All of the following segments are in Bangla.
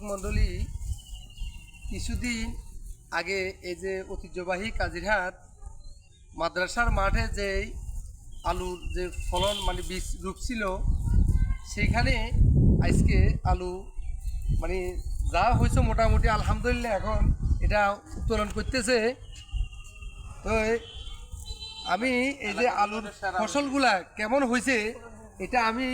মণ্ডলী কিছুদিন আগে এই যে ঐতিহ্যবাহী কাজিরহাট মাদ্রাসার মাঠে যে আলুর যে ফলন মানে বীজ রূপছিল সেইখানে আজকে আলু মানে যা হয়েছে মোটামুটি আলহামদুলিল্লাহ এখন এটা উত্তোলন করতেছে। তো আমি এই যে আলুর ফসলগুলা কেমন হয়েছে এটা আমি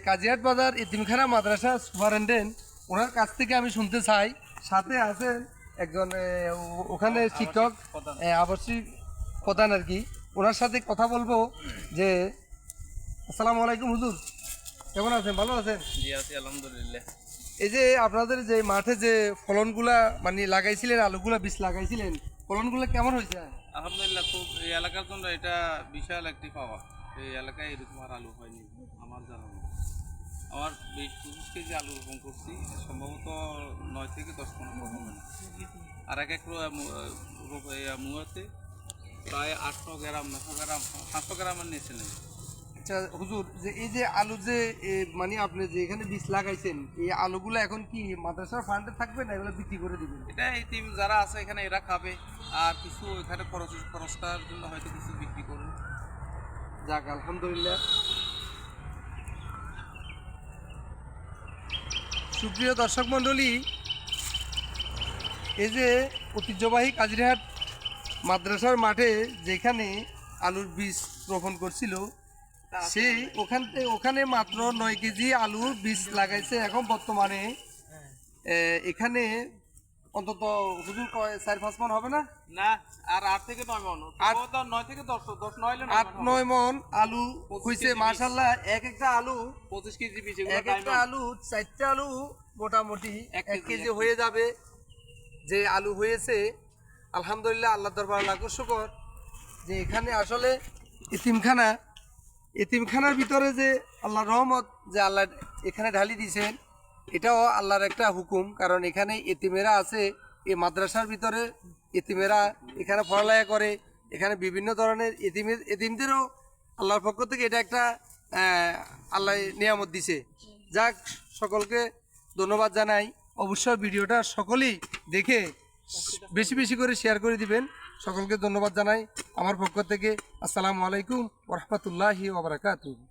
কাজিরহাট বাজার এতিমখানা মাদ্রাসা সুপারিনটেন্ডেন্ট ওনার কাছ থেকে আমি শুনতে চাই। সাথে আছেন একজন ওখানে শিক্ষক আবাসিক প্রধান আর কি, ওনার সাথে কথা বলবো। যে আসসালামু আলাইকুম হুজুর, কেমন আছেন? ভালো আছেন? জি আছি আলহামদুলিল্লাহ। এই যে আপনাদের যে মাঠে যে ফলনগুলা মানে লাগাইছিলেন, আলুগুলা বীজ লাগাইছিলেন, ফলনগুলো কেমন হয়েছে? আলহামদুলিল্লাহ, খুব এই এলাকার জন্য এটা বিশাল একটি পাওয়া। এই এলাকায় এরকম আর আলু হয়নি আমার জানা নেই। আমার 20-25 কেজি আলু রোপণ করছি, সম্ভবত 9 থেকে 10 মণ রকম। আর এক মুয়াতে প্রায় 800 গ্রাম 900 গ্রাম 500 গ্রামের নিচে নেই। আচ্ছা হুজুর, যে এই যে আলু যে মানে আপনি যে এখানে বীজ লাগাইছেন, এই আলুগুলো এখন কি মাদ্রাসার ফান্ডে থাকবে না এগুলো বিক্রি করে দিবেন? এটা এই টিম যারা আছে এখানে এরা খাবে, আর কিছু এখানে খরচটার জন্য হয়তো কিছু বিক্রি করবে। যাক আলহামদুলিল্লাহ। সুপ্রিয় দর্শক মণ্ডলী, এই যে ঐতিহ্যবাহী কাজিরহাট মাদ্রাসার মাঠে যেখানে আলুর বীজ রোপণ করছিল, সেই ওখানে মাত্র 9 কেজি আলুর বীজ লাগাইছে। এখন বর্তমানে এখানে অন্তত হুজুর 4-5 মণ হবে না? না, আর 8 থেকে 9 মণ, 9 থেকে 10 8-9 মণ আলু হয়েছে মাশাআল্লাহ। এক একটা আলু 25 কেজি পিস, এক একটা আলু 4টা আলু মোটামুটি 1 কেজি হয়ে যাবে যে আলু হয়েছে। আলহামদুলিল্লাহ, আল্লাহর দরবারে লাখো শুকর যে এখানে আসলে এতিমখানার ভিতরে যে আল্লাহর রহমত যে আল্লাহ এখানে ঢালি দিয়েছেন, এটাও আল্লাহর একটা হুকুম। কারণ এখানে এতিমেরা আছে, এই মাদ্রাসার ভিতরে এতিমেরা এখানে পড়ালেখা করে। এখানে বিভিন্ন ধরনের এতিমদেরও আল্লাহর পক্ষ থেকে এটা একটা আল্লাহ নিয়ামত দিছে। যাক, সকলকে ধন্যবাদ জানাই। অবশ্যই ভিডিওটা সকলেই দেখে বেশি বেশি করে শেয়ার করে দিবেন। সকলকে ধন্যবাদ জানাই আমার পক্ষ থেকে। আসসালামু আলাইকুম ওয়া রাহমাতুল্লাহি ওয়া বারাকাতুহু।